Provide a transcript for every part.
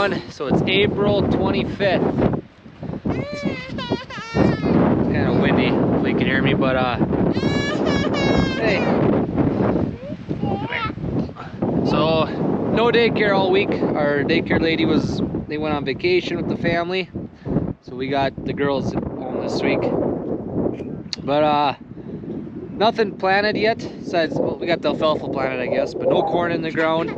everyone. So it's April 25th. It's kind of windy, hopefully you can hear me, but hey. So no daycare all week. Our daycare lady they went on vacation with the family. So we got the girls home this week. But nothing planted yet, besides, well, we got the alfalfa planted, I guess, but no corn in the ground.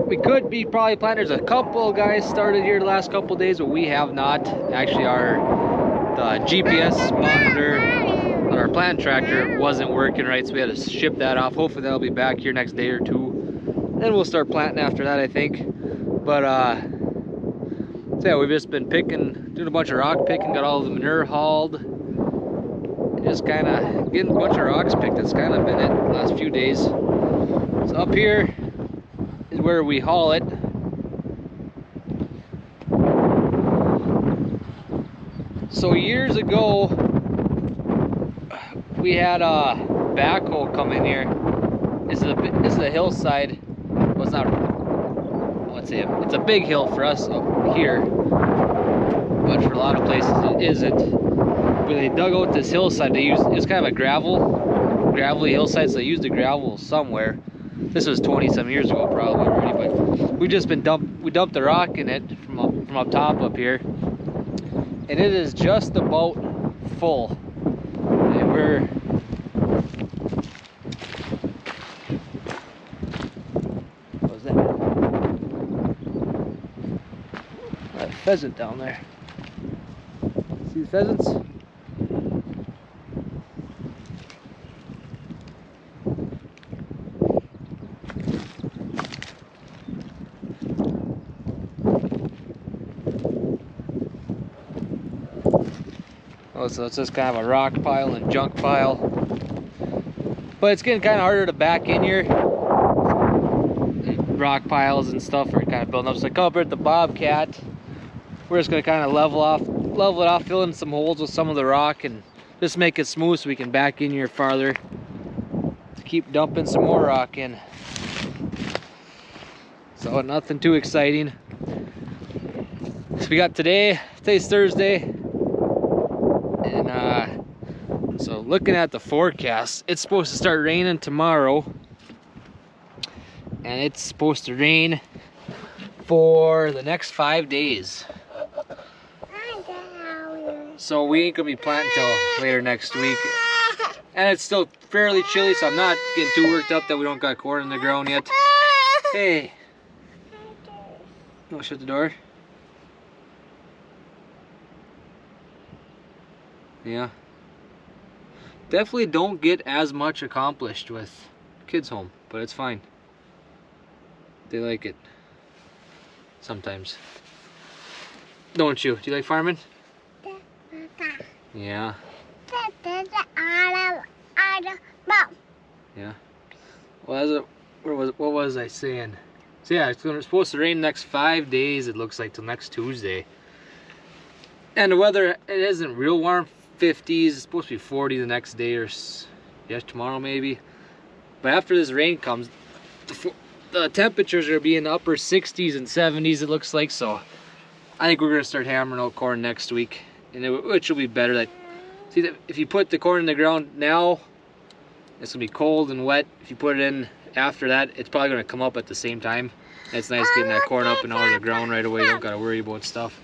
We could be probably planting. There's a couple guys started here the last couple days, but we have not. Actually, the GPS monitor on our plant tractor wasn't working right, so we had to ship that off. Hopefully that'll be back here next day or two. Then we'll start planting after that, I think. But so yeah, we've just been doing a bunch of rock picking, got all the manure hauled. Just kind of getting a bunch of rocks picked. That's kind of been it the last few days. So up here is where we haul it. So years ago, we had a backhoe come in here. This is a hillside. Well, it's not. Let's say it's a big hill for us up here, but for a lot of places it isn't. When they dug out this hillside, it's kind of a gravelly hillside, so they used the gravel somewhere. This was 20-some years ago probably already, but we've just been we dumped the rock in it from up top up here, and it is just about full. And we're what was that? That pheasant down there. See the pheasants? Oh, so it's just kind of a rock pile and junk pile. But it's getting kind of harder to back in here. Rock piles and stuff are kind of building up. So I come up here at the Bobcat. We're just going to kind of level it off, fill in some holes with some of the rock and just make it smooth so we can back in here farther to keep dumping some more rock in. So nothing too exciting. So we got today's Thursday. And so looking at the forecast, it's supposed to start raining tomorrow, and it's supposed to rain for the next 5 days. So we ain't gonna be planting till later next week, and it's still fairly chilly, so I'm not getting too worked up that we don't got corn in the ground yet. Hey, don't shut the door. Yeah, definitely don't get as much accomplished with kids home, but it's fine. They like it sometimes. Don't you? Do you like farming? Yeah. Yeah. Well, what was I saying? So yeah, it's supposed to rain the next 5 days, it looks like, till next Tuesday. And the weather, it isn't real warm. 50s, it's supposed to be 40 the next day, or yes, tomorrow maybe. But after this rain comes, the temperatures are going to be in the upper 60s and 70s, it looks like. So I think we're going to start hammering out corn next week, and which will be better. See, if you put the corn in the ground now, it's going to be cold and wet. If you put it in after that, it's probably going to come up at the same time. And it's nice getting that corn up and out of the ground right away. You don't got to worry about stuff.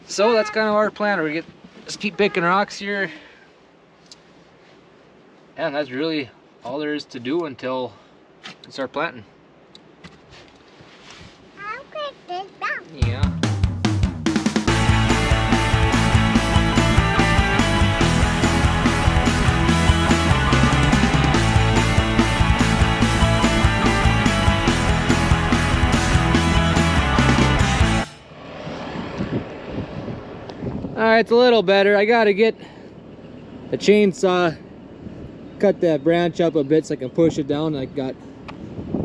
So that's kind of our plan. We just keep picking rocks here, and that's really all there is to do until we start planting. Yeah. Alright, it's a little better. I gotta get a chainsaw, cut that branch up a bit so I can push it down. I got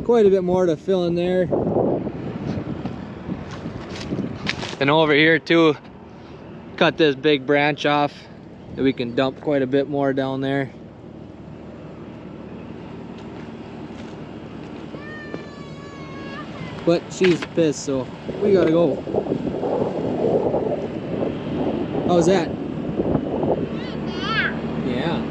quite a bit more to fill in there. And over here too, cut this big branch off that we can dump quite a bit more down there. But she's pissed, so we gotta go. How's that? Yeah.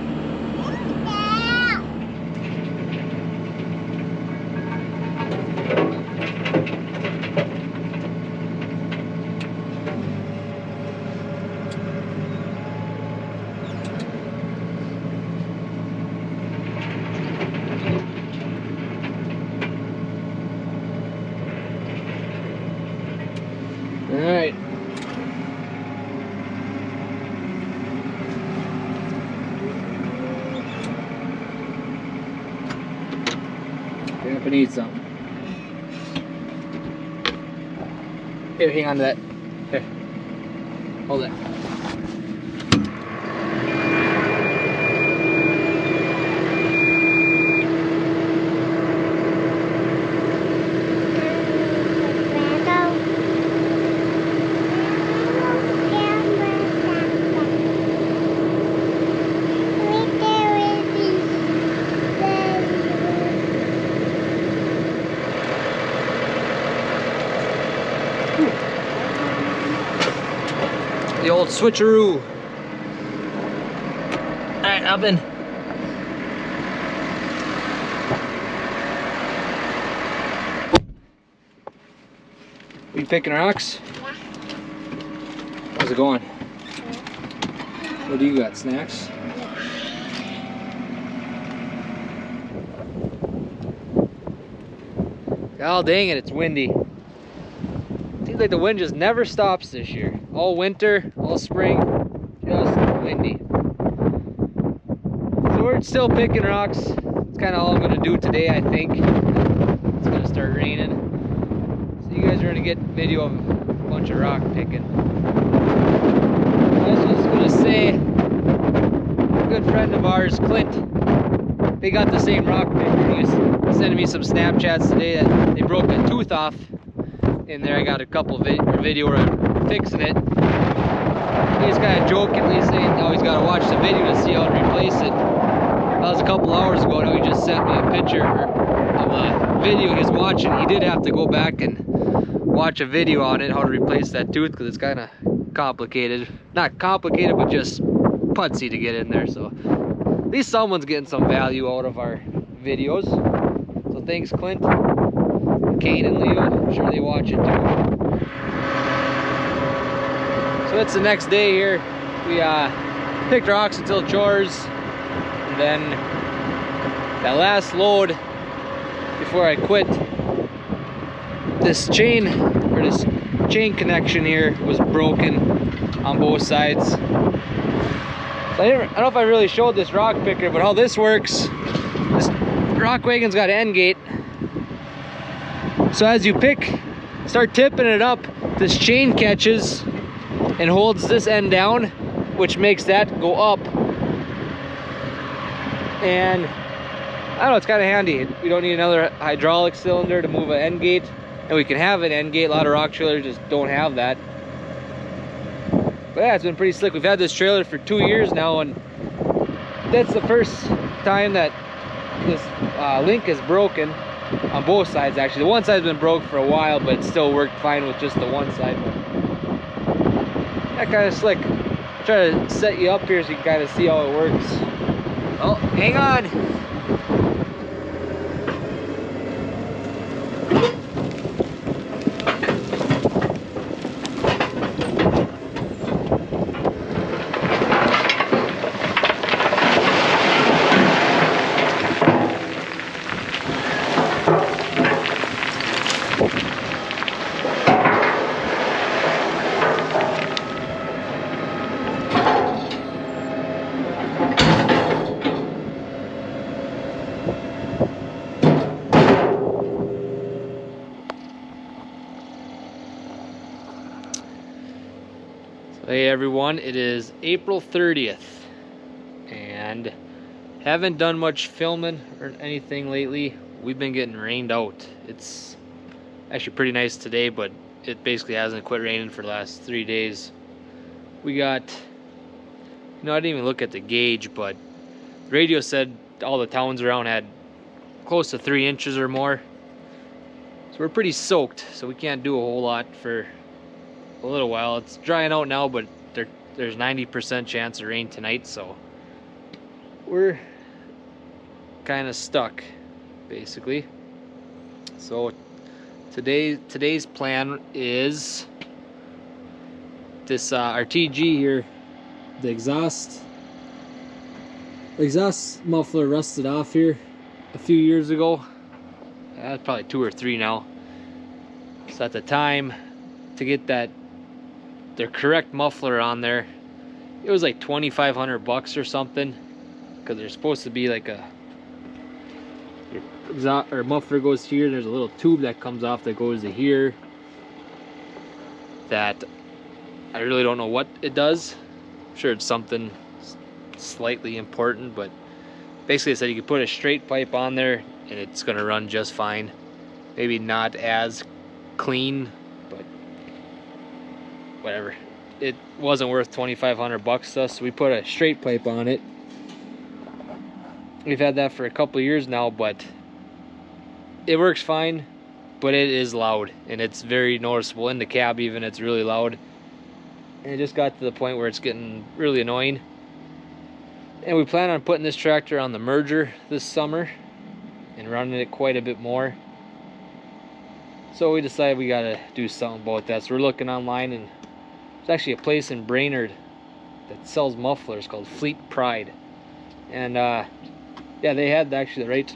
All right. Get up and eat some. Here, hang on to that. Here. Hold it. The old switcheroo. Alright, up in. Are you picking rocks? Yeah. How's it going? What do you got? Snacks? Oh, dang it, it's windy. Seems like the wind just never stops this year. All winter, all spring, just windy. So we're still picking rocks. It's kind of all I'm going to do today, I think. It's going to start raining. So you guys are going to get video of a bunch of rock picking. I was just going to say, a good friend of ours, Clint, they got the same rock picker. He was sending me some Snapchats today that they broke a tooth off in there. I got a couple video where I'm fixing it. He's kind of jokingly saying, "Oh, he's got to watch the video to see how to replace it." That was a couple hours ago. Now he just sent me a picture of a video he's watching. He did have to go back and watch a video on it, how to replace that tooth, because it's kind of complicated. Not complicated, but just putsy to get in there. So at least someone's getting some value out of our videos. So thanks, Clint. Kane and Leo, I'm sure they watch it too. So it's the next day here. We picked rocks until chores, and then that last load before I quit, this chain connection here was broken on both sides. So I don't know if I really showed this rock picker, but how this works, this rock wagon's got an end gate. So as you start tipping it up, this chain catches and holds this end down, which makes that go up. And I don't know, it's kind of handy. We don't need another hydraulic cylinder to move an end gate, and we can have an end gate. A lot of rock trailers just don't have that. But yeah, it's been pretty slick. We've had this trailer for 2 years now, and that's the first time that this link is broken. On both sides, actually. The one side's been broke for a while, but it still worked fine with just the one side. But that kind of slick. I'll try to set you up here so you can kind of see how it works. Oh, hang on. Hey everyone, it is April 30th and haven't done much filming or anything lately. We've been getting rained out. It's actually pretty nice today, but it basically hasn't quit raining for the last 3 days. We got, I didn't even look at the gauge, but the radio said all the towns around had close to 3 inches or more. So we're pretty soaked, so we can't do a whole lot for a little while. It's drying out now, but there's 90% chance of rain tonight, so we're kind of stuck, basically. So today's plan is this our TG here. The exhaust muffler rusted off here a few years ago. That's probably 2 or 3 now. So at the time, to get their correct muffler on there, it was like $2,500 or something, because there's supposed to be like your muffler goes here. There's a little tube that comes off that goes to here. That I really don't know what it does. I'm sure it's something slightly important, but basically it said you could put a straight pipe on there and it's gonna run just fine. Maybe not as clean, but whatever. It wasn't worth $2,500 to us, so we put a straight pipe on it. We've had that for a couple of years now, but it works fine, but it is loud, and it's very noticeable in the cab. Even it's really loud, and it just got to the point where it's getting really annoying. And we plan on putting this tractor on the merger this summer and running it quite a bit more. So we decided we gotta do something about that. So we're looking online, and there's actually a place in Brainerd that sells mufflers called Fleet Pride. And yeah, they had actually the right,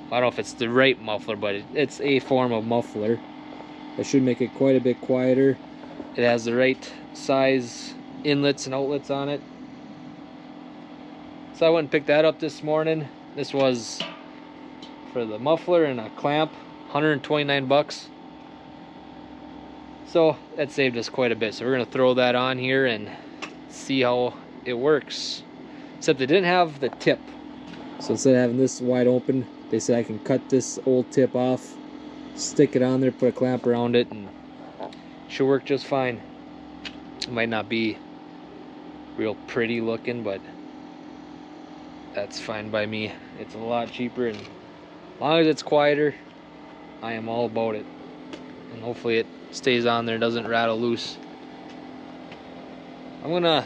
I don't know if it's the right muffler, but it's a form of muffler that should make it quite a bit quieter. It has the right size inlets and outlets on it. So I went and picked that up this morning. This was for the muffler and a clamp, $129. So that saved us quite a bit. So we're gonna throw that on here and see how it works. Except they didn't have the tip. So instead of having this wide open, they said I can cut this old tip off, stick it on there, put a clamp around it, and it should work just fine. It might not be real pretty looking, but that's fine by me. It's a lot cheaper, and as long as it's quieter, I am all about it. And hopefully it stays on there, doesn't rattle loose. I'm gonna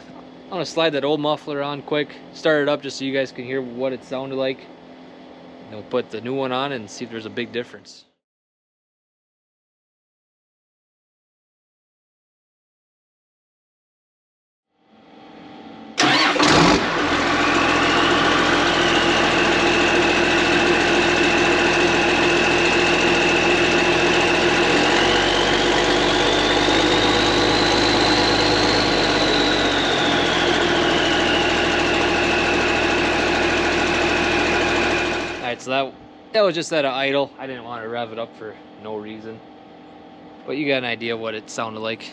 slide that old muffler on quick, start it up just so you guys can hear what it sounded like. And we'll put the new one on and see if there's a big difference. So that was just at an idle. I didn't want to rev it up for no reason. But you got an idea what it sounded like.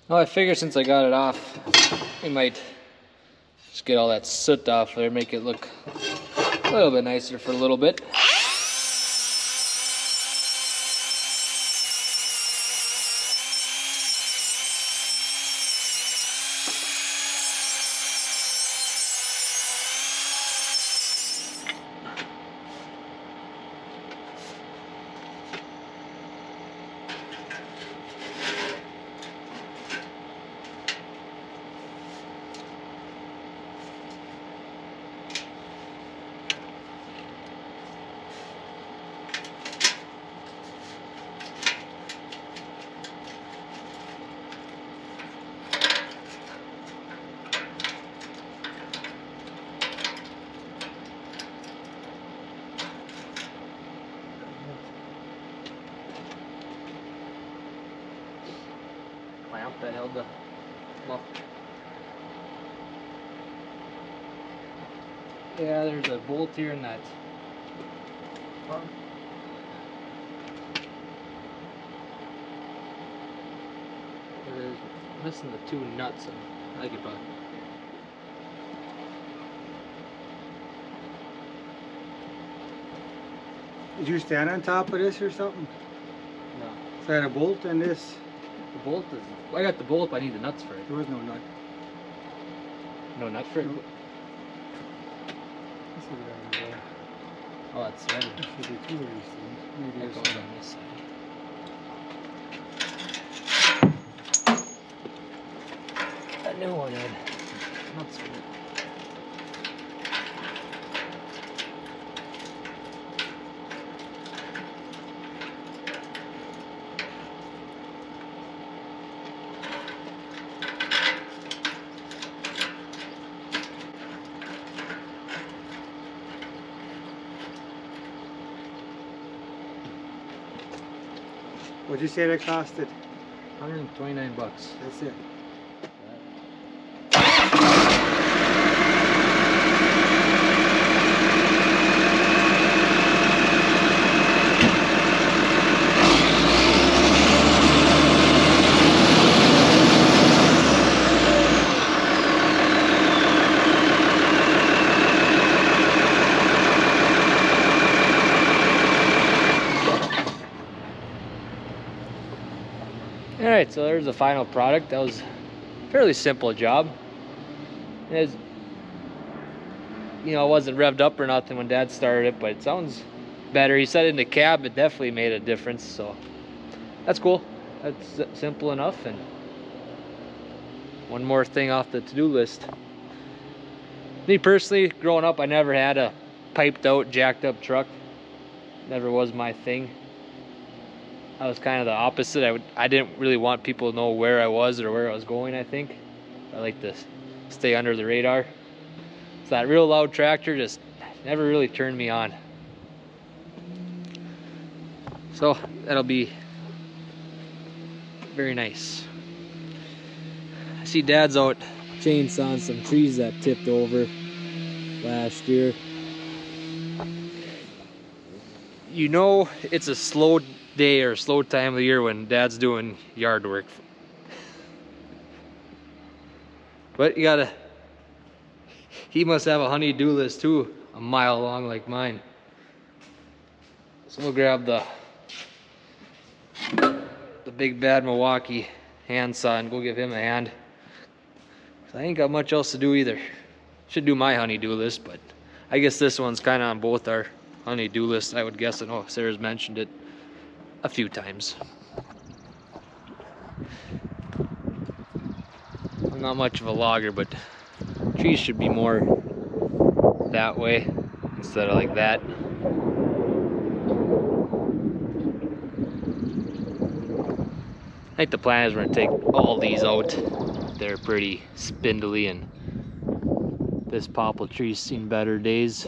Well, I figure since I got it off, we might just get all that soot off there, make it look a little bit nicer for a little bit. Clamp that held the muffler. Yeah, there's a bolt here in that. There's missing the 2 nuts, and I could probably. Did you stand on top of this or something? No. Is that a bolt in this? The bolt is. I got the bolt, but I need the nuts for it. There was no nut. No nut for it? No. This is where I Oh, it's ready. go. There should be two of these things. Maybe It this goes one. on this side. A new one in. Nuts for it. What'd you say that costed? 129 bucks. That's it. Alright, so there's the final product. That was a fairly simple job. It was, it wasn't revved up or nothing when Dad started it, but it sounds better. He said in the cab it definitely made a difference, so that's cool. That's simple enough, and one more thing off the to-do list. Me personally, growing up, I never had a piped out, jacked up truck. Never was my thing. I was kind of the opposite. I didn't really want people to know where I was or where I was going, I think. I like to stay under the radar. So that real loud tractor just never really turned me on. So that'll be very nice. I see Dad's out chainsawing some trees that tipped over last year. You know it's a slow day or slow time of the year when Dad's doing yard work. But he must have a honey-do list too, a mile long like mine. So we'll grab the big bad Milwaukee handsaw and go give him a hand. I ain't got much else to do either. Should do my honey-do list, but I guess this one's kind of on both our honey-do lists, I would guess. I know Sarah's mentioned it a few times. I'm not much of a logger, but trees should be more that way instead of like that. I think the plan is we're gonna take all these out. They're pretty spindly, and this poplar tree's seen better days.